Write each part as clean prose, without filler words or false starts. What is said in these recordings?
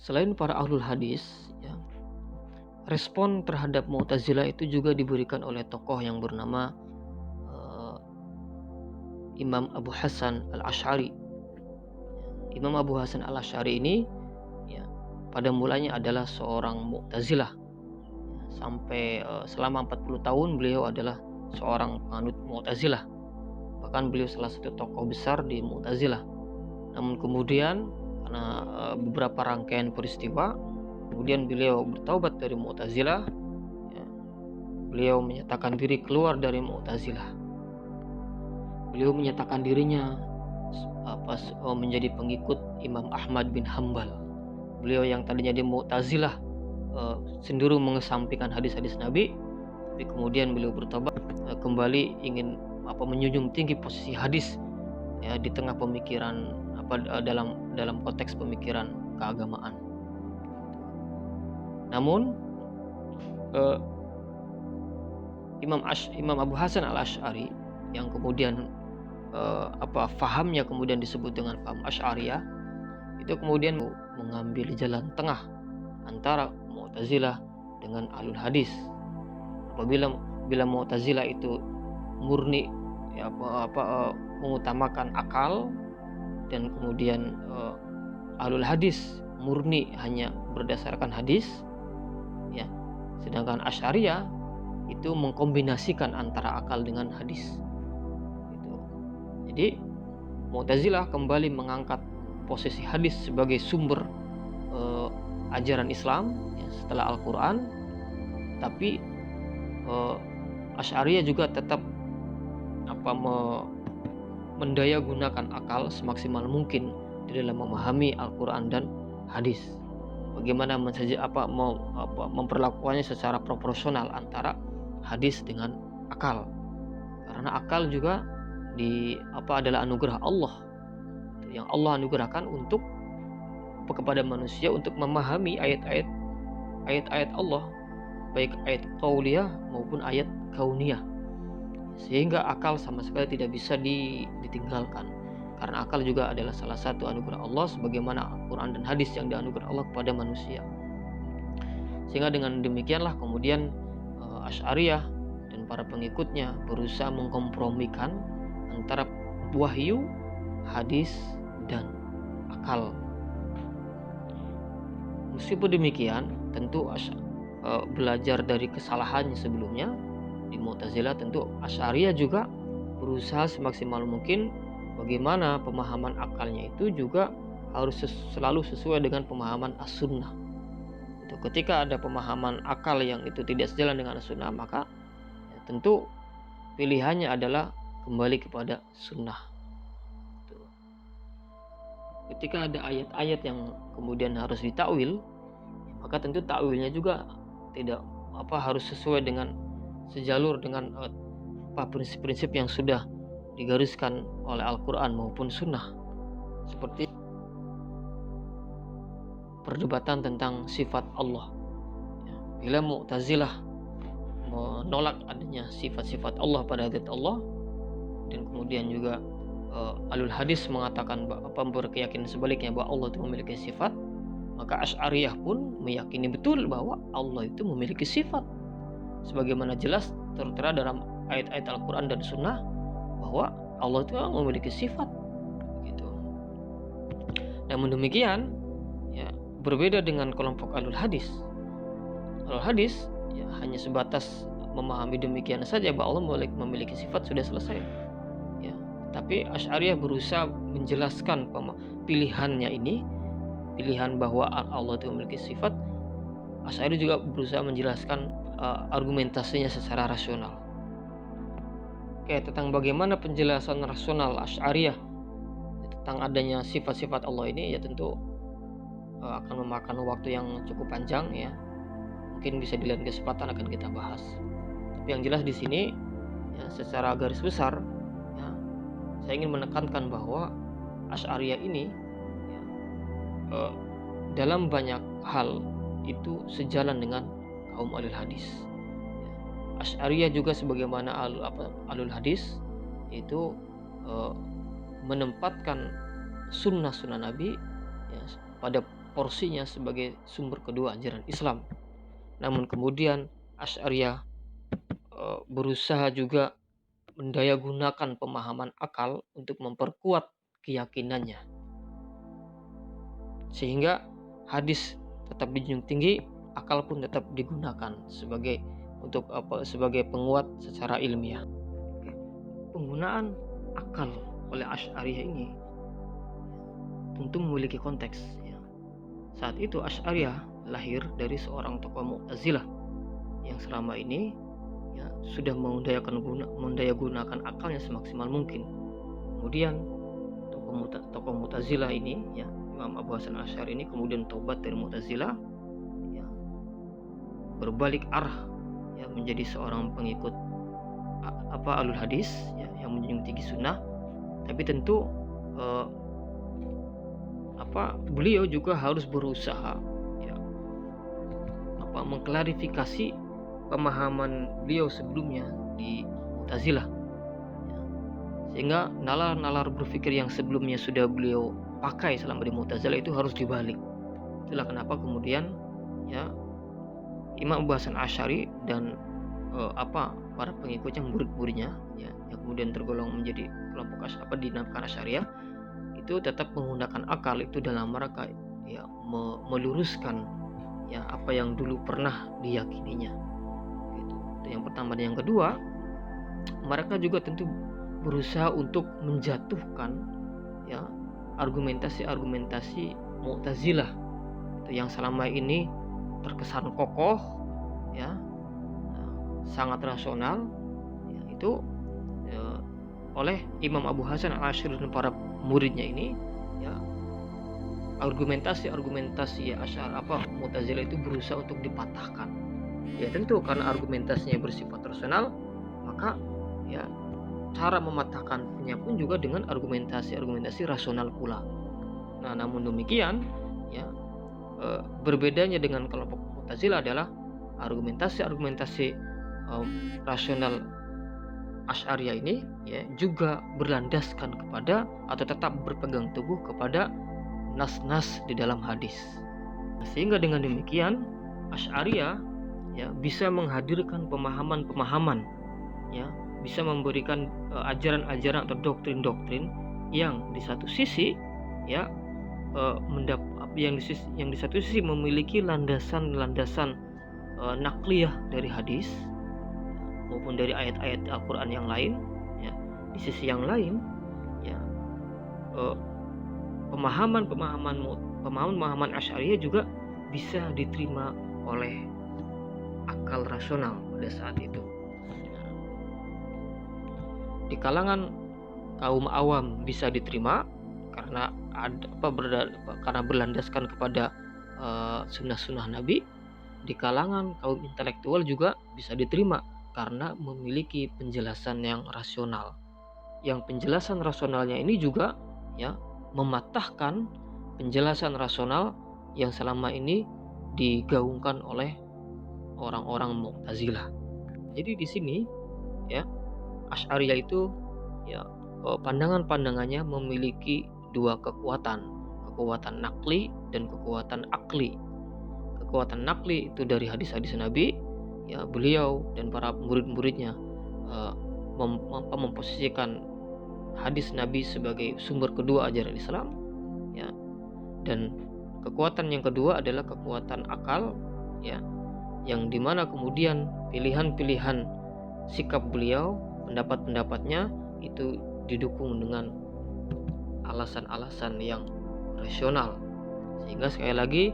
Selain para ahlul hadis, ya, respon terhadap Mu'tazilah itu juga diberikan oleh tokoh yang bernama eh, Imam Abu Hasan Al-Asy'ari. Imam Abu Hasan Al-Asy'ari ini, ya, pada mulanya adalah seorang Mu'tazilah. Sampai selama 40 tahun beliau adalah seorang penganut Mu'tazilah. Bahkan beliau salah satu tokoh besar di Mu'tazilah. Namun kemudian karena beberapa rangkaian peristiwa, kemudian beliau bertaubat dari Mu'tazilah. Ya, beliau menyatakan diri keluar dari Mu'tazilah. Beliau menyatakan dirinya menjadi pengikut Imam Ahmad bin Hambal. Beliau yang tadinya di Mu'tazilah cenderung mengesampingkan hadis-hadis Nabi, tapi kemudian beliau bertobat, kembali ingin menjunjung tinggi posisi hadis, ya, di tengah pemikiran dalam konteks pemikiran keagamaan. Namun Imam Abu Hasan Al-Asy'ari yang kemudian fahamnya kemudian disebut dengan faham Asy'ariyah, itu kemudian mengambil jalan tengah antara Mu'tazilah dengan Ahlul Hadis. Apabila Mu'tazilah itu murni, ya, mengutamakan akal, dan kemudian Ahlul Hadis murni hanya berdasarkan hadis, ya, sedangkan Asy'ariyah itu mengkombinasikan antara akal dengan hadis. Gitu. Jadi Mu'tazilah kembali mengangkat posisi hadis sebagai sumber ajaran Islam, ya, setelah Al-Quran, tapi Asy'ariyah juga tetap mendaya gunakan akal semaksimal mungkin di dalam memahami Al-Quran dan hadis. Bagaimana memperlakukannya secara proporsional antara hadis dengan akal, karena akal juga adalah anugerah Allah yang Allah anugerahkan untuk kepada manusia untuk memahami ayat-ayat Allah, baik ayat qauliyah maupun ayat kauniyah, sehingga akal sama sekali tidak bisa ditinggalkan, karena akal juga adalah salah satu anugerah Allah sebagaimana Al-Quran dan hadis yang dianugerah Allah kepada manusia. Sehingga dengan demikianlah kemudian Asy'ariyah dan para pengikutnya berusaha mengkompromikan antara wahyu, hadis, dan akal. Meskipun demikian, tentu belajar dari kesalahannya sebelumnya di Mu'tazilah, tentu Asy'ariyah juga berusaha semaksimal mungkin bagaimana pemahaman akalnya itu juga harus selalu sesuai dengan pemahaman as-sunnah. Ketika ada pemahaman akal yang itu tidak sejalan dengan as-sunnah, maka ya, tentu pilihannya adalah kembali kepada sunnah. Ketika ada ayat-ayat yang kemudian harus ditakwil, maka tentu takwilnya juga tidak harus sesuai dengan sejalur dengan prinsip-prinsip yang sudah digariskan oleh Al-Quran maupun sunnah, seperti perdebatan tentang sifat Allah. Bila Mu'tazilah menolak adanya sifat-sifat Allah pada zat Allah, dan kemudian juga Ahlul Hadis mengatakan berkeyakinan sebaliknya bahwa Allah itu memiliki sifat, maka Asy'ariyah pun meyakini betul bahwa Allah itu memiliki sifat, sebagaimana jelas tertera dalam ayat-ayat Al-Quran dan Sunnah bahwa Allah itu memiliki sifat. Gitu. Namun demikian, ya, berbeda dengan kelompok Ahlul Hadis. Ahlul Hadis ya hanya sebatas memahami demikian saja bahwa Allah memiliki sifat, sudah selesai. Ya, tapi Asy'ariyah berusaha menjelaskan pilihannya ini, pilihan bahwa Allah itu memiliki sifat. Asy'ariyah juga berusaha menjelaskan argumentasinya secara rasional. Tentang bagaimana penjelasan rasional Asy'ariyah tentang adanya sifat-sifat Allah ini, ya tentu akan memakan waktu yang cukup panjang, ya. Mungkin bisa di lain kesempatan akan kita bahas. Tapi yang jelas di sini, ya, secara garis besar, ya, saya ingin menekankan bahwa Asy'ariyah ini, ya, dalam banyak hal itu sejalan dengan kaum Ahlul Hadis. Asy'ariyah juga sebagaimana Ahlul Hadis itu menempatkan sunnah Nabi, ya, pada porsinya sebagai sumber kedua ajaran Islam. Namun kemudian Asy'ariyah berusaha juga mendayagunakan pemahaman akal untuk memperkuat keyakinannya, sehingga hadis tetap dijunjung tinggi, akal pun tetap digunakan sebagai penguat secara ilmiah. Penggunaan akal oleh Asy'ariyah ini tentu memiliki konteks, ya. Saat itu Asy'ariyah lahir dari seorang tokoh Mu'tazilah yang selama ini, ya, sudah mendayagunakan akalnya semaksimal mungkin. Kemudian tokoh Mu'tazilah ini, ya, Imam Abu Hasan Asy'ari ini kemudian tobat dari Mu'tazilah, ya, berbalik arah, ya, menjadi seorang pengikut alul hadis, ya, yang menjunjung tinggi sunnah. Tapi tentu beliau juga harus berusaha, ya, mengklarifikasi pemahaman beliau sebelumnya di Mu'tazilah, ya. Sehingga nalar-nalar berpikir yang sebelumnya sudah beliau pakai selama di Mu'tazilah itu harus dibalik. Itulah kenapa kemudian, ya, Imam Abu Hasan Asy'ari dan para pengikutnya, murid-muridnya, ya, yang kemudian tergolong menjadi kelompok dinamakan Asy'ariyah, itu tetap menggunakan akal itu dalam rangka, ya, meluruskan, ya, apa yang dulu pernah diyakininya. Gitu. Itu yang pertama. Dan yang kedua, mereka juga tentu berusaha untuk menjatuhkan, ya, argumentasi Mu'tazilah itu yang selama ini terkesan kokoh, ya, sangat rasional, ya, itu oleh Imam Abu Hasan Asy'ari dan para muridnya ini, ya, argumentasi Mu'tazilah itu berusaha untuk dipatahkan. Ya tentu karena argumentasinya bersifat rasional, maka, ya, cara mematahkannya pun juga dengan argumentasi rasional pula. Nah, namun demikian, ya, berbedanya dengan kelompok Mu'tazilah adalah argumentasi rasional Asy'ariyah ini, ya, juga berlandaskan kepada atau tetap berpegang teguh kepada nas-nas di dalam hadis. Sehingga dengan demikian Asy'ariyah, ya, bisa menghadirkan pemahaman-pemahaman, ya, bisa memberikan ajaran-ajaran atau doktrin-doktrin yang di satu sisi, ya, yang di satu sisi memiliki landasan-landasan nakliyah dari hadis maupun dari ayat-ayat Al-Qur'an yang lain, ya. Di sisi yang lain, ya, pemahaman Asy'ariyah juga bisa diterima oleh akal rasional pada saat itu. Di kalangan kaum awam bisa diterima karena karena berlandaskan kepada sunnah-sunnah Nabi. Di kalangan kaum intelektual juga bisa diterima karena memiliki penjelasan yang rasional. Yang penjelasan rasionalnya ini juga, ya, mematahkan penjelasan rasional yang selama ini digaungkan oleh orang-orang Mu'tazilah. Jadi di sini, ya, Asy'ariyah itu, ya, pandangan-pandangannya memiliki dua kekuatan nakli dan kekuatan akli. Kekuatan nakli itu dari hadis-hadis Nabi, ya, beliau dan para murid-muridnya memposisikan hadis Nabi sebagai sumber kedua ajaran Islam, ya. Dan kekuatan yang kedua adalah kekuatan akal, ya, yang dimana kemudian pilihan-pilihan sikap beliau, pendapat-pendapatnya itu didukung dengan alasan-alasan yang rasional, sehingga sekali lagi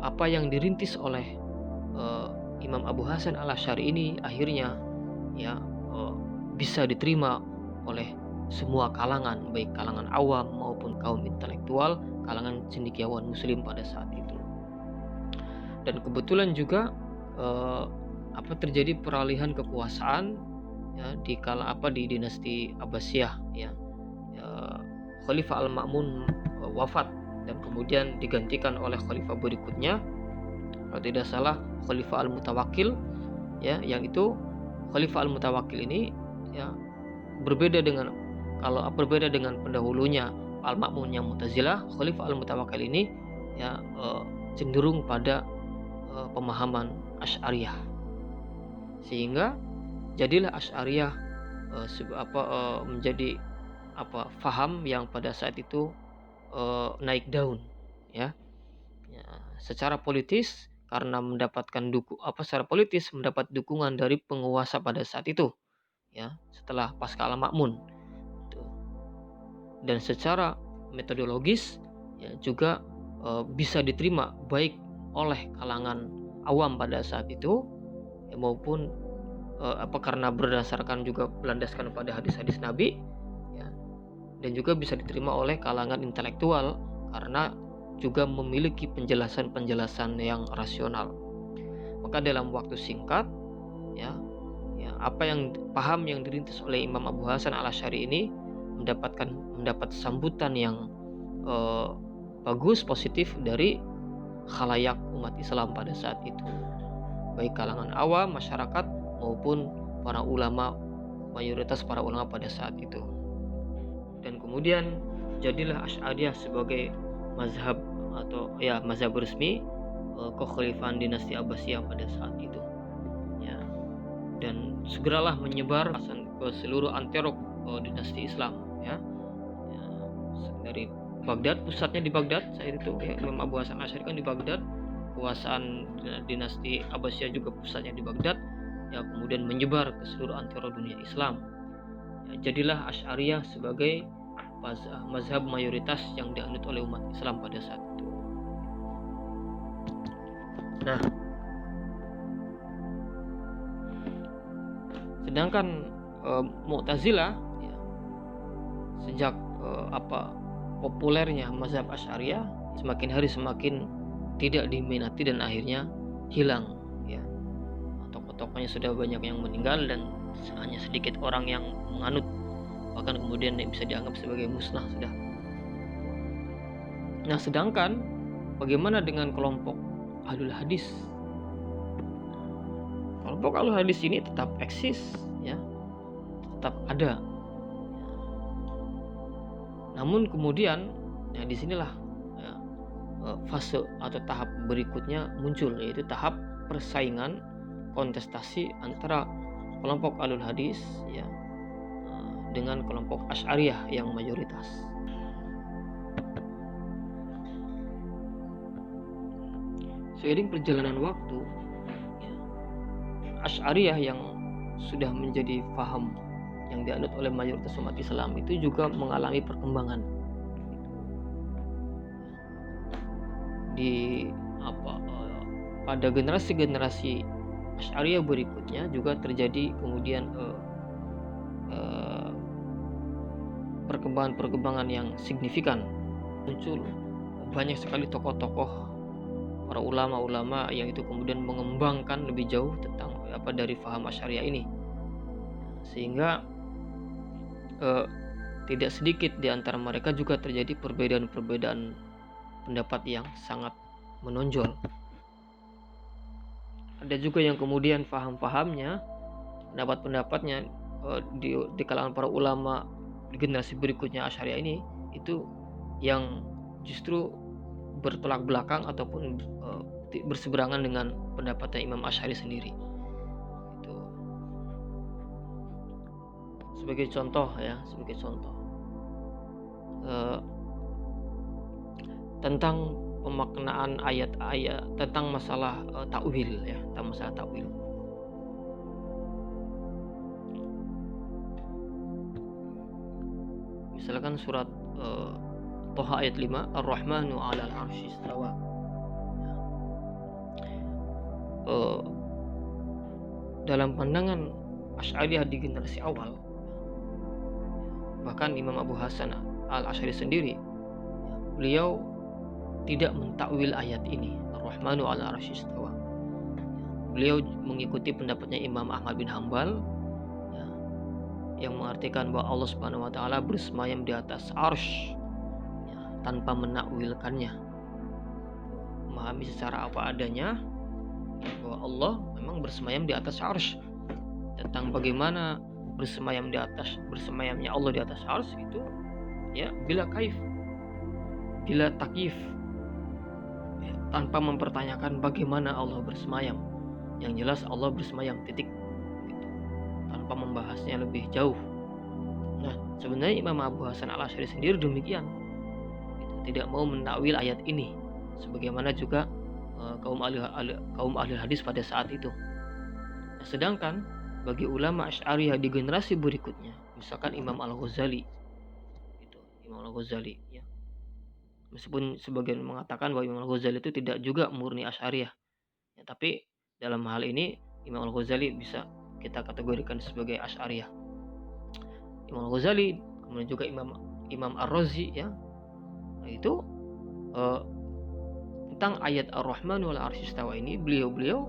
apa yang dirintis oleh Imam Abu Hasan Al-Asy'ari ini akhirnya, ya, bisa diterima oleh semua kalangan, baik kalangan awam maupun kaum intelektual, kalangan cendekiawan muslim pada saat itu. Dan kebetulan juga terjadi peralihan kekuasaan, ya, di dinasti Abbasiyah, ya. Khalifah Al-Ma'mun wafat dan kemudian digantikan oleh khalifah berikutnya, kalau tidak salah Khalifah Al-Mutawakkil, ya, yang itu Khalifah Al-Mutawakkil ini, ya, berbeda dengan pendahulunya al-Ma'mun yang Mu'tazilah, Khalifah al-Mutawakkil ini ya cenderung pada pemahaman Asy'ariyah. Sehingga jadilah Asy'ariyah menjadi faham yang pada saat itu naik daun ya. Ya, secara politis karena secara politis mendapat dukungan dari penguasa pada saat itu ya, setelah pasca al-Ma'mun gitu. Dan secara metodologis ya juga bisa diterima baik oleh kalangan awam pada saat itu ya, maupun karena berdasarkan juga berlandaskan pada hadis-hadis Nabi ya, dan juga bisa diterima oleh kalangan intelektual karena juga memiliki penjelasan-penjelasan yang rasional. Maka dalam waktu singkat ya paham yang dirintis oleh Imam Abu Hasan al-Asy'ari ini mendapat sambutan yang bagus, positif dari khalayak umat Islam pada saat itu, baik kalangan awam, masyarakat maupun para ulama, mayoritas para ulama pada saat itu. Dan kemudian jadilah Asy'ariyah sebagai mazhab mazhab resmi kekhalifahan dinasti Abbasiyah pada saat itu ya. Dan segeralah menyebar ke seluruh antero dinasti Islam ya. Dari Baghdad, pusatnya di Baghdad saat itu ya, Imam Abu Hasan al-Asy'ari kan di Baghdad, kekuasaan dinasti Abbasiyah juga pusatnya di Baghdad ya, kemudian menyebar ke seluruh antero dunia Islam ya. Jadilah Asy'ariyah sebagai mazhab mayoritas yang dianut oleh umat Islam pada saat itu. Nah, sedangkan Mu'tazilah ya, sejak populernya mazhab Asy'ariyah semakin hari semakin tidak diminati dan akhirnya hilang ya. Tokoh-tokohnya sudah banyak yang meninggal dan hanya sedikit orang yang menganut, bahkan kemudian bisa dianggap sebagai musnah sudah. Nah, sedangkan bagaimana dengan kelompok Ahlul Hadis? Kelompok Ahlul Hadis ini tetap eksis ya, tetap ada. Namun kemudian ya disinilah ya, fase atau tahap berikutnya muncul, yaitu tahap persaingan kontestasi antara kelompok Ahlul Hadis ya dengan kelompok Asy'ariyah yang mayoritas. Seiring perjalanan waktu ya, Asy'ariyah yang sudah menjadi paham yang dianut oleh mayoritas umat Islam itu juga mengalami perkembangan di pada generasi-generasi Asy'ariyah berikutnya juga terjadi kemudian perkembangan-perkembangan yang signifikan. Muncul banyak sekali tokoh-tokoh para ulama-ulama yang itu kemudian mengembangkan lebih jauh tentang dari paham Asy'ariyah ini, sehingga tidak sedikit di antara mereka juga terjadi perbedaan-perbedaan pendapat yang sangat menonjol. Ada juga yang kemudian paham-pahamnya, pendapat-pendapatnya di kalangan para ulama di generasi berikutnya Asy'ariyah ini itu yang justru bertolak belakang ataupun berseberangan dengan pendapatnya Imam Asy'ari sendiri. Itu sebagai contoh tentang pemaknaan ayat-ayat, tentang masalah takwil ya, tentang masalah takwil. Misalkan surat Thaha ayat 5, Ar-Rahmanu 'alal 'arsy istawa. Dalam pandangan Asy'ariyah di generasi awal, bahkan Imam Abu Hasan al-Asy'ari sendiri, beliau tidak mentakwil ayat ini, Ar-Rahmanu 'alal 'arsy istawa. Beliau mengikuti pendapatnya Imam Ahmad bin Hanbal ya, yang mengartikan bahwa Allah Subhanahu wa taala bersemayam di atas arsy ya, tanpa menakwilkannya. Memahami secara apa adanya bahwa Allah memang bersemayam di atas arsy. Tentang bagaimana bersemayamnya Allah di atas arsy itu ya bila kaif, bila takyif, ya, tanpa mempertanyakan bagaimana Allah bersemayam. Yang jelas Allah bersemayam, titik, gitu, tanpa membahasnya lebih jauh. Nah, sebenarnya Imam Abu Hasan Al-Asy'ari sendiri demikian, gitu, tidak mau mentakwil ayat ini, sebagaimana juga kaum ahli hadis pada saat itu. Nah, sedangkan bagi ulama Asy'ariyah di generasi berikutnya, misalkan Imam Al-Ghazali, gitu, Imam Al-Ghazali, ya. Meskipun sebagian mengatakan bahwa Imam Al-Ghazali itu tidak juga murni Asy'ariyah, ya, tapi dalam hal ini Imam Al-Ghazali bisa kita kategorikan sebagai Asy'ariyah. Imam Al-Ghazali, kemudian juga Imam Ar-Razi, ya. Nah, itu eh, tentang ayat Ar-Rahman wal 'arsy istawa ini, beliau-beliau,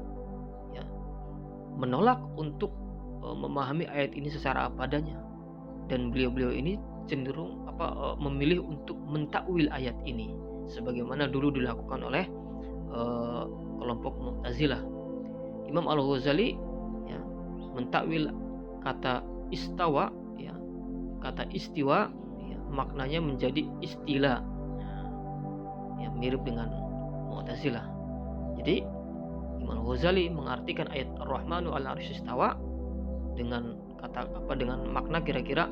ya, menolak untuk memahami ayat ini secara apa adanya, dan beliau-beliau ini cenderung memilih untuk mentakwil ayat ini sebagaimana dulu dilakukan oleh kelompok Mu'tazilah. Imam Al-Ghazali, ya, mentakwil kata istawa, ya, kata istiwa, ya, maknanya menjadi istila, ya, mirip dengan Mu'tazilah. Jadi Imam Al-Ghazali mengartikan ayat Ar-Rahmanu 'alal 'arsy istawa dengan dengan makna kira-kira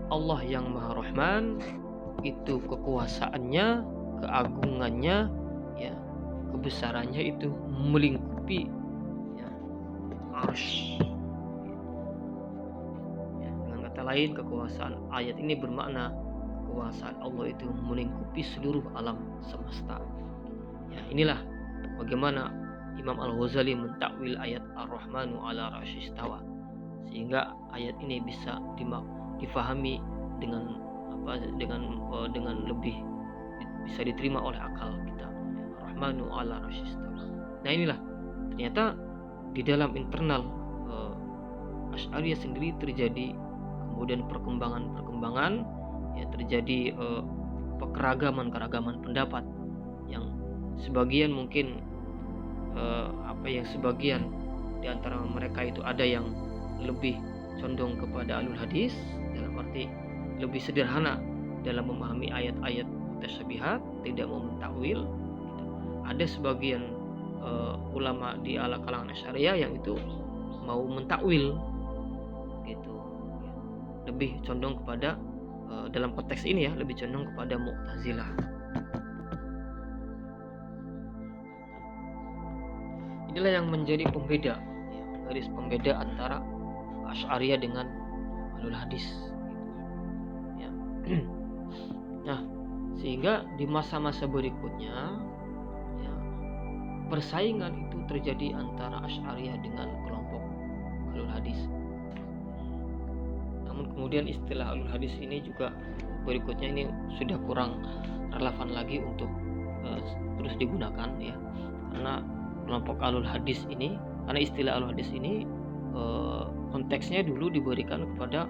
Allah yang Maha Rahman itu kekuasaannya, keagungannya, ya, kebesarannya itu melingkupi, ya, arsy. Ya, dengan kata lain, kekuasaan ayat ini bermakna kekuasaan Allah itu melingkupi seluruh alam semesta. Ya, inilah bagaimana Imam Al-Ghazali mentakwil ayat Ar-Rahmanu 'alal 'arsy istawa, sehingga ayat ini bisa difahami dengan dengan lebih bisa diterima oleh akal kita. Ar-Rahmanu 'alal 'arsy istawa. Nah, inilah ternyata di dalam internal Asy'ariyah sendiri terjadi kemudian perkembangan, ya, terjadi keragaman pendapat yang sebagian mungkin sebagian di antara mereka itu ada yang lebih condong kepada alul hadis, dalam arti lebih sederhana dalam memahami ayat-ayat mutasyabihat, tidak mau mentakwil, gitu. Ada sebagian ulama di kalangan Asy'ariyah yang itu mau mentakwil, gitu, ya. Lebih condong kepada dalam konteks ini, ya, lebih condong kepada Mu'tazilah. Inilah yang menjadi pembeda, ya, garis pembeda antara Asy'ariyah dengan alul hadis, gitu, ya. Nah, sehingga di masa-masa berikutnya, ya, persaingan itu terjadi antara Asy'ariyah dengan kelompok alul hadis. Namun kemudian istilah alul hadis ini juga berikutnya ini sudah kurang relevan lagi untuk terus digunakan, ya, karena kelompok alul hadis ini, karena istilah alul hadis ini konteksnya dulu diberikan kepada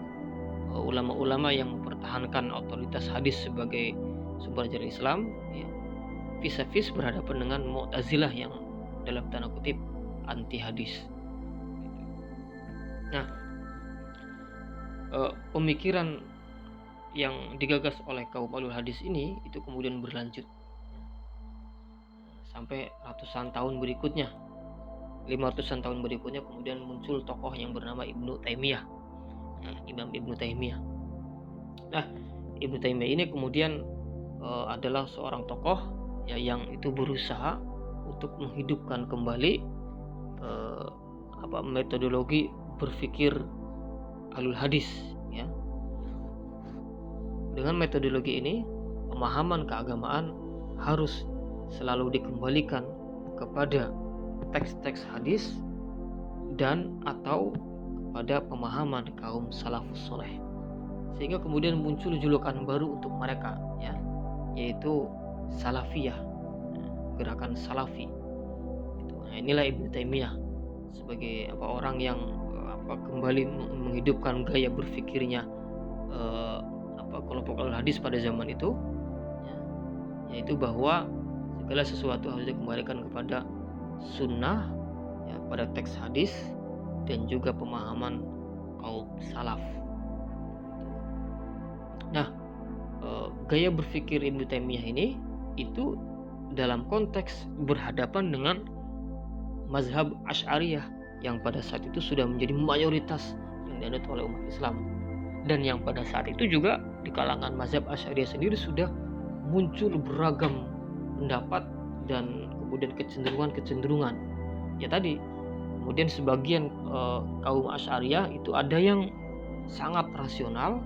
ulama-ulama yang mempertahankan otoritas hadis sebagai sumber ajaran Islam, ya, vis-a-vis berhadapan dengan Mu'tazilah yang dalam tanda kutip anti hadis. Nah, pemikiran yang digagas oleh kaum alul hadis ini itu kemudian berlanjut sampai ratusan tahun berikutnya. 500-an tahun berikutnya kemudian muncul tokoh yang bernama Ibnu Taimiyah, Imam Ibnu Taimiyah. Nah, Ibnu Taimiyah ini kemudian adalah seorang tokoh, ya, yang itu berusaha untuk menghidupkan kembali metodologi berpikir alul hadis, ya. Dengan metodologi ini, pemahaman keagamaan harus selalu dikembalikan kepada teks-teks hadis dan atau pada pemahaman kaum salafus soleh, sehingga kemudian muncul julukan baru untuk mereka, ya, yaitu salafiyah, gerakan salafi. Nah, inilah Ibnu Taimiyah sebagai orang yang kembali menghidupkan gaya berpikirnya kelompok alul hadis pada zaman itu, ya, yaitu bahwa segala sesuatu harus dikembalikan kepada sunnah, ya, pada teks hadis dan juga pemahaman kaum salaf. Nah, gaya berpikir Ibnu Taimiyah ini itu dalam konteks berhadapan dengan mazhab Asy'ariyah yang pada saat itu sudah menjadi mayoritas yang dianut oleh umat Islam, dan yang pada saat itu juga di kalangan mazhab Asy'ariyah sendiri sudah muncul beragam pendapat dan kemudian kecenderungan. Ya tadi, kemudian sebagian kaum Asy'ariyah itu ada yang sangat rasional,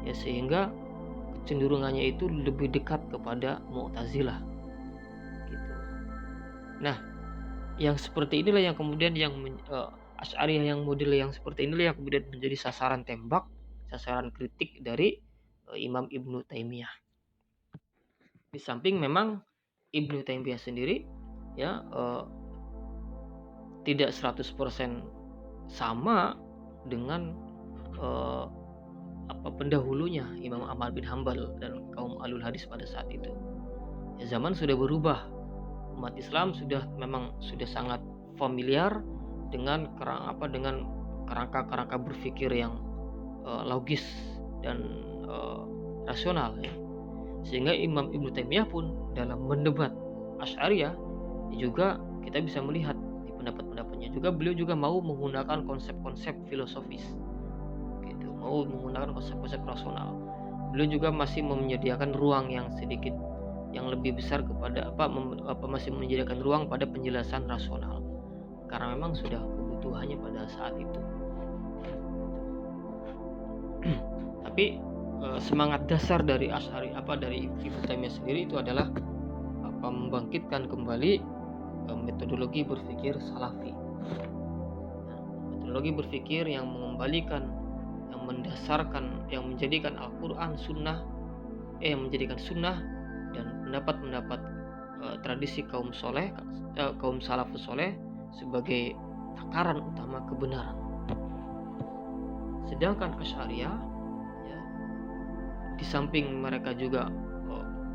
ya sehingga kecenderungannya itu lebih dekat kepada Mu'tazilah gitu. Nah, yang seperti inilah yang kemudian Asy'ariyah yang model yang seperti inilah yang kemudian menjadi sasaran tembak, sasaran kritik dari Imam Ibnu Taimiyah. Di samping memang Ibnu Taimiyah sendiri ya tidak 100% sama dengan pendahulunya Imam Ahmad bin Hambal dan kaum Ahlul Hadis pada saat itu. Ya, zaman sudah berubah. Umat Islam memang sudah sangat familiar dengan kerangka berpikir yang logis dan rasional ya. Sehingga Imam Ibnu Taimiyah pun dalam mendebat Asy'ariyah juga kita bisa melihat di pendapat-pendapatnya juga beliau juga mau menggunakan konsep-konsep filosofis gitu, mau menggunakan konsep-konsep rasional. Beliau juga masih menyediakan ruang yang sedikit yang lebih besar kepada masih menyediakan ruang pada penjelasan rasional karena memang sudah kebutuhannya pada saat itu. Tapi semangat dasar dari dari Ibnu Taimiyah sendiri itu adalah membangkitkan kembali metodologi berpikir salafi. Metodologi berpikir yang mengembalikan, yang mendasarkan, yang menjadikan Al-Qur'an yang menjadikan sunnah dan pendapat-pendapat tradisi kaum salafus soleh sebagai takaran utama kebenaran. Sedangkan Asy'ariyah ya, di samping mereka juga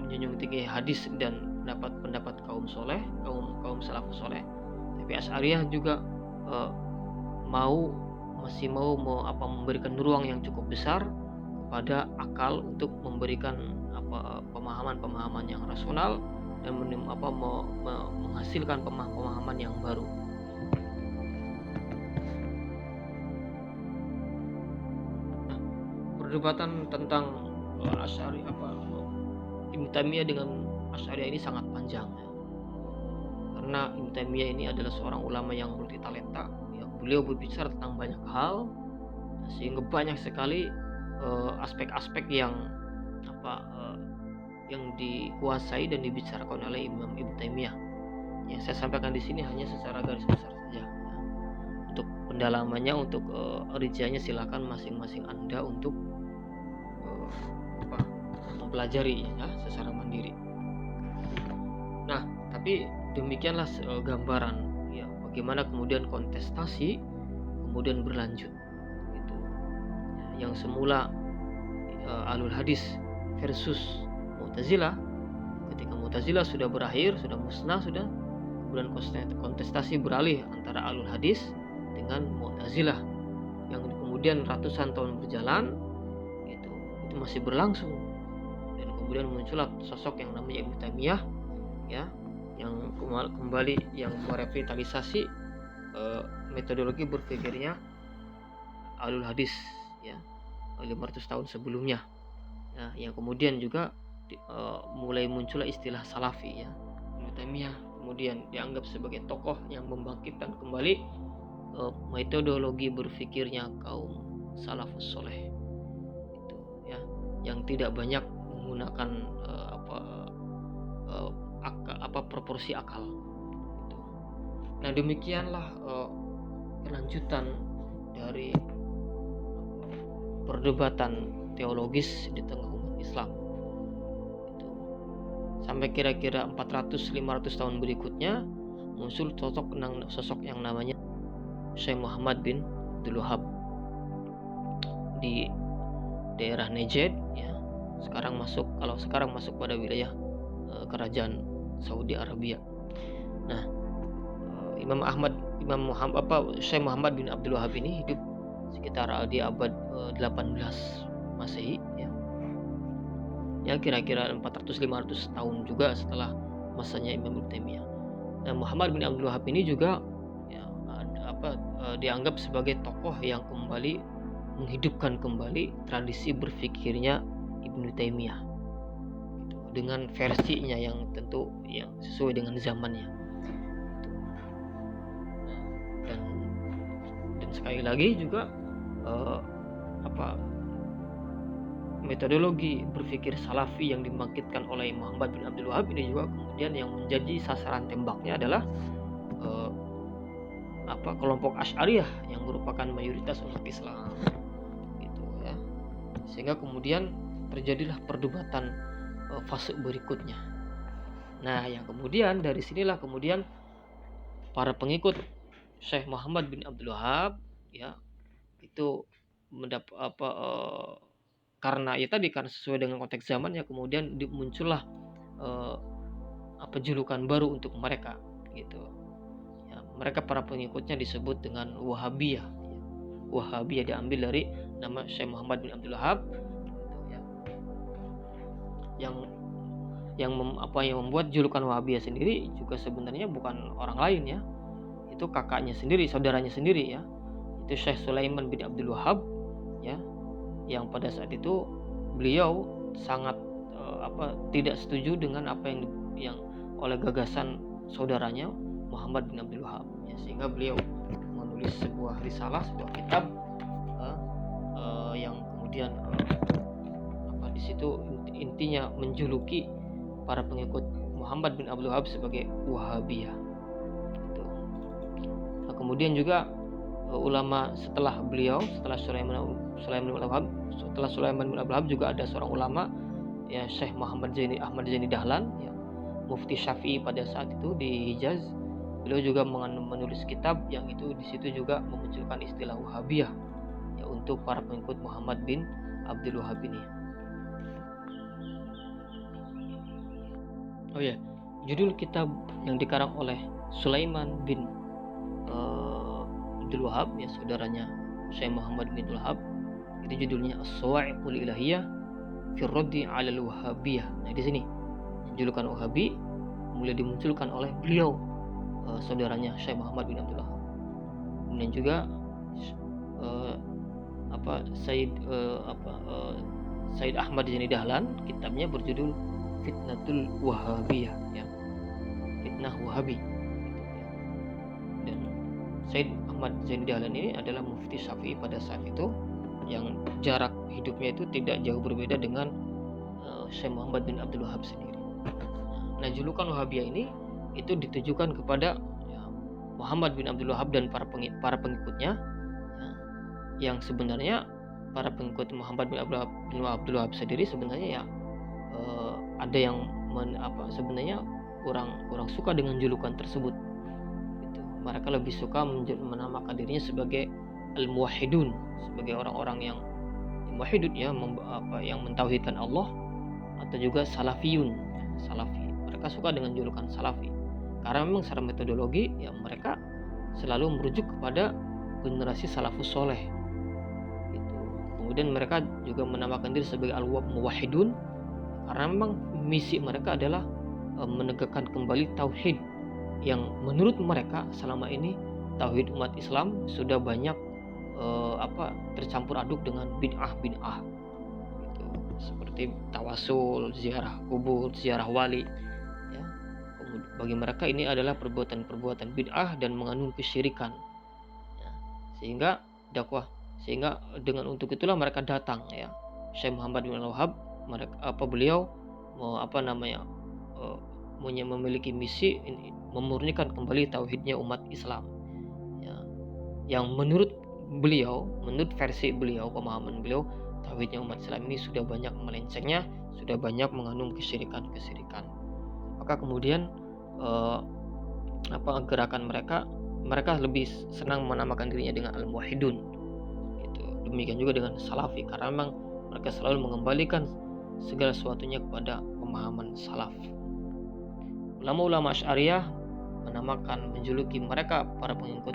menjunjung tinggi hadis dan pendapat kaum salafus soleh, tapi Asy'ariyah juga masih mau memberikan ruang yang cukup besar kepada akal untuk memberikan pemahaman-pemahaman yang rasional dan menghasilkan pemahaman yang baru. Nah, perdebatan tentang Ibnu Taimiyah dengan Asy'ariyah ini sangat panjang ya. Karena Ibnu Taimiyah ini adalah seorang ulama yang multitalenta ya, beliau berbicara tentang banyak hal sehingga banyak sekali aspek-aspek yang dikuasai dan dibicarakan oleh Imam Ibnu Taimiyah. Yang saya sampaikan di sini hanya secara garis besar saja. Ya. Untuk pendalamannya, untuk rinciannya silakan masing-masing Anda untuk mempelajari ya secara mandiri. Nah, tapi demikianlah gambaran ya bagaimana kemudian kontestasi kemudian berlanjut gitu. Ya, yang semula Ahlul Hadis versus Mu'tazilah, ketika Mu'tazilah sudah berakhir, sudah musnah, kemudian kontestasi beralih antara Ahlul Hadis dengan Mu'tazilah yang kemudian ratusan tahun berjalan itu masih berlangsung, dan kemudian muncullah sosok yang namanya Ibnu Taimiyah ya, yang kembali yang merevitalisasi metodologi berpikirnya Ahlul Hadis ya 500 tahun sebelumnya. Nah, yang kemudian juga mulai muncullah istilah salafi ya. Ibnu Taimiyah kemudian dianggap sebagai tokoh yang membangkitkan kembali metodologi berpikirnya kaum salafus soleh itu ya, yang tidak banyak menggunakan proporsi akal gitu. Nah, demikianlah kelanjutan dari perdebatan teologis di tengah umat Islam gitu. Sampai kira-kira 400-500 tahun berikutnya muncul sosok yang namanya Syekh Muhammad bin Abdul Wahhab di daerah Najd ya. Kalau sekarang masuk pada wilayah kerajaan Saudi Arabia. Nah, Syekh Muhammad bin Abdul Wahhab ini hidup sekitar di abad 18 Masehi ya. ya kira-kira 400-500 tahun juga setelah masanya Imam Ibnu Taimiyah. Nah, Muhammad bin Abdul Wahhab ini juga ya dianggap sebagai tokoh yang kembali menghidupkan kembali tradisi berfikirnya Ibnu Taimiyah gitu, dengan versinya yang tentu yang sesuai dengan zamannya gitu. Nah, dan sekali lagi juga metodologi berpikir salafi yang dibangkitkan oleh Muhammad bin Abdul Wahhab ini juga kemudian yang menjadi sasaran tembaknya adalah kelompok Asy'ariyah yang merupakan mayoritas umat Islam gitu ya. Sehingga kemudian terjadilah perdebatan fase berikutnya. Nah, yang kemudian dari sinilah kemudian para pengikut Syekh Muhammad bin Abdul Wahhab ya itu karena sesuai dengan konteks zaman ya kemudian muncullah julukan baru untuk mereka gitu ya. Mereka para pengikutnya disebut dengan Wahabiyah ya. Wahabiyah diambil dari nama Syekh Muhammad bin Abdul Wahhab gitu ya. Yang membuat julukan Wahabiyah sendiri juga sebenarnya bukan orang lain ya, itu kakaknya sendiri, saudaranya sendiri ya, itu Syekh Sulaiman bin Abdul Wahhab ya, yang pada saat itu beliau sangat tidak setuju dengan apa yang oleh gagasan saudaranya Muhammad bin Abdul Wahhab ya, sehingga beliau menulis sebuah risalah, sebuah kitab yang kemudian di situ intinya menjuluki para pengikut Muhammad bin Abdul Wahhab sebagai Wahabiyah gitu. Nah, kemudian juga ulama setelah Sulaiman bin Abdul Wahhab juga ada seorang ulama ya, Syekh Ahmad Zaini Dahlan ya, mufti Syafi'i pada saat itu di Hijaz. Beliau juga menulis kitab yang itu di situ juga memunculkan istilah Wahabiyah ya untuk para pengikut Muhammad bin Abdul Wahhab ini. Oh ya, judul kitab yang dikarang oleh Sulaiman bin Abdul Wahhab ya, saudaranya Syekh Muhammad bin Abdul Wahhab, itu judulnya As-Sawa'iqul Ilahiyah fi Raddi 'ala al-Wahabiyah. Nah, di sini julukan Wahabi mulai dimunculkan oleh beliau, saudaranya Syekh Muhammad bin Abdul Wahhab. Kemudian juga Said Ahmad Zaini Dahlan, kitabnya berjudul Fitnatul Wahabiyah ya, fitnah Wahabi gitu ya. Dan Said Ahmad Zaini Dahlan ini adalah mufti Syafi'i pada saat itu, yang jarak hidupnya itu tidak jauh berbeda dengan Syekh Muhammad bin Abdul Wahhab sendiri. Nah, julukan Wahabiyah ini itu ditujukan kepada ya, Muhammad bin Abdul Wahhab dan para pengikutnya ya, yang sebenarnya para pengikut Muhammad bin Abdul Wahhab sendiri sebenarnya ya ada yang sebenarnya kurang suka dengan julukan tersebut gitu. Mereka lebih suka menamakan dirinya sebagai al-muwahhidun, sebagai orang-orang yang muwahhidun ya, yang mentauhidkan Allah, atau juga salafiyun, salafi. Mereka suka dengan julukan salafi karena memang secara metodologi ya mereka selalu merujuk kepada generasi salafus soleh gitu. Kemudian mereka juga menamakan diri sebagai al-muwahhidun karena memang misi mereka adalah menegakkan kembali tauhid yang menurut mereka selama ini tauhid umat Islam sudah banyak tercampur aduk dengan bid'ah gitu. Seperti tawasul, ziarah kubur, ziarah wali ya. Bagi mereka ini adalah perbuatan-perbuatan bid'ah dan mengandung kesyirikan ya. Sehingga dengan untuk itulah mereka datang ya, Syekh Muhammad bin Abdul Wahhab, beliau memiliki misi memurnikan kembali tauhidnya umat Islam ya, yang menurut versi beliau, pemahaman beliau, tauhidnya umat Islam ini sudah banyak melencengnya, sudah banyak mengandung kesyirikan. Maka kemudian gerakan mereka lebih senang menamakan dirinya dengan al-muwahhidun gitu. Demikian juga dengan salafi karena memang mereka selalu mengembalikan segala sesuatunya kepada pemahaman salaf. Ulama-ulama Asy'ariyah menjuluki mereka para pengikut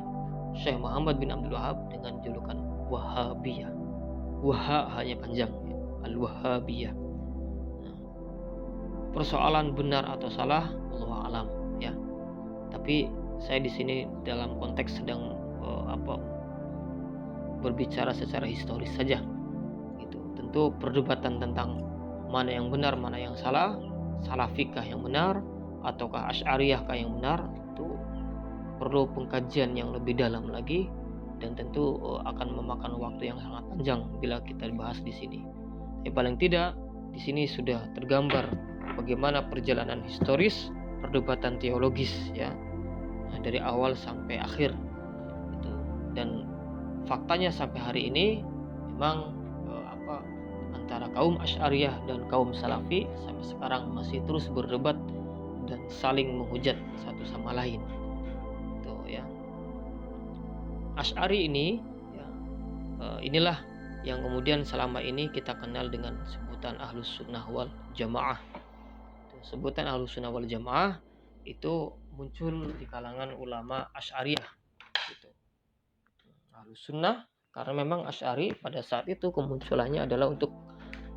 Syekh Muhammad bin Abdul Wahhab dengan julukan Wahabiyah. Waha hanya panjang ya, al-Wahabiyah. Nah, persoalan benar atau salah, wallahu alam ya. Tapi saya di sini dalam konteks sedang berbicara secara historis saja gitu. Tentu perdebatan tentang mana yang benar, mana yang salah, Salafikah yang benar ataukah Asy'ariyahkah yang benar, itu perlu pengkajian yang lebih dalam lagi, dan tentu akan memakan waktu yang sangat panjang bila kita bahas di sini. Tapi paling tidak di sini sudah tergambar bagaimana perjalanan historis perdebatan teologis ya, dari awal sampai akhir gitu. Dan faktanya sampai hari ini memang antara kaum Asy'ariyah dan kaum Salafi sampai sekarang masih terus berdebat dan saling menghujat satu sama lain. Itu ya. Asy'ari ini ya, inilah yang kemudian selama ini kita kenal dengan sebutan Ahlus Sunnah wal Jamaah. Sebutan Ahlus Sunnah wal Jamaah itu muncul di kalangan ulama Asy'ariyah gitu. Ahlus Sunnah karena memang Asy'ari pada saat itu kemunculannya adalah untuk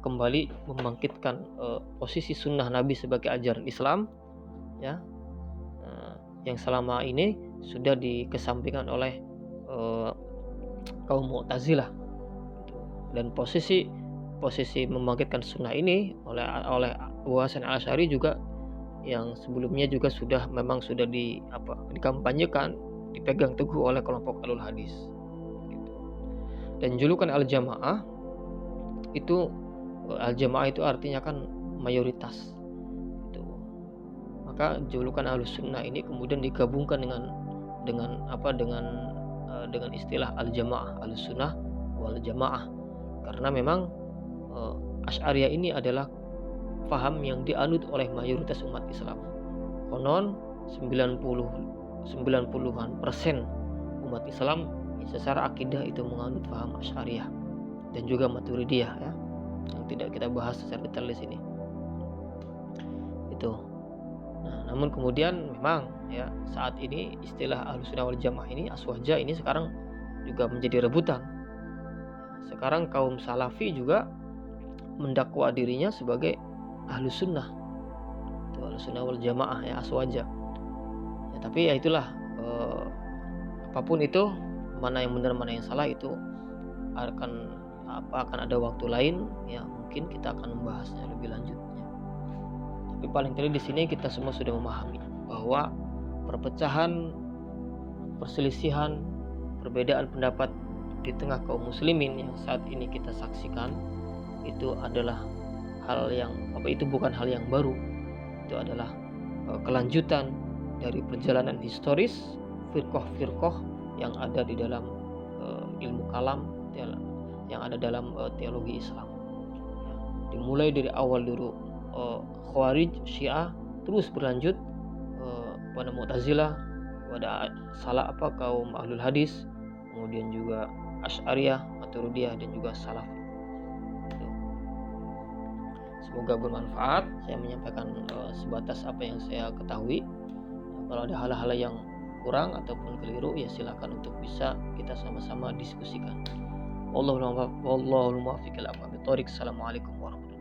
kembali membangkitkan posisi sunnah Nabi sebagai ajaran Islam ya, yang selama ini sudah dikesampingkan oleh kaum Mu'tazilah gitu. Dan posisi membangkitkan sunnah ini oleh Abu Hasan Al-Asy'ari juga yang sebelumnya juga sudah dikampanyekan, dipegang teguh oleh kelompok Ahlul Hadis gitu. Dan julukan Al-Jamaah itu Al-Jamaah itu artinya kan mayoritas gitu. Maka julukan Ahlus Sunnah ini kemudian digabungkan dengan istilah Al-Jamaah, Ahlus Sunnah wal Jamaah, karena memang Asy'ariyah ini adalah paham yang dianut oleh mayoritas umat Islam. Konon 90-an% umat Islam secara akidah itu menganut paham Asy'ariyah dan juga Maturidiyah ya, yang tidak kita bahas secara detail di sini. Itu. Nah, namun kemudian memang ya saat ini istilah Ahlus Sunnah wal Jamaah ini, aswaja ini sekarang juga menjadi rebutan. Sekarang kaum Salafi juga mendakwa dirinya sebagai Ahlus Sunnah. Itu Ahlus Sunnah wal Jamaah ya, aswaja. Ya, tapi ya itulah apapun itu, mana yang benar mana yang salah itu akan ada waktu lain ya, mungkin kita akan membahasnya lebih lanjut ya. Tapi paling tidak di sini kita semua sudah memahami bahwa perpecahan, perselisihan, perbedaan pendapat di tengah kaum muslimin yang saat ini kita saksikan itu adalah itu bukan hal yang baru. Itu adalah kelanjutan dari perjalanan historis firqah-firqah yang ada di dalam ilmu kalam, yang ada dalam teologi Islam ya. Dimulai dari awal dulu Khawarij, Syiah, terus berlanjut pada Mu'tazilah, pada kaum Ahlul Hadis, kemudian juga Asy'ariyah, Maturidiyah, dan juga Salaf. Semoga bermanfaat. Saya menyampaikan sebatas apa yang saya ketahui. Kalau ada hal-hal yang kurang ataupun keliru ya silakan untuk bisa kita sama-sama diskusikan. Wallahu muwaffiq ila aqwamit thoriq. Assalamualaikum warahmatullahi wabarakatuh.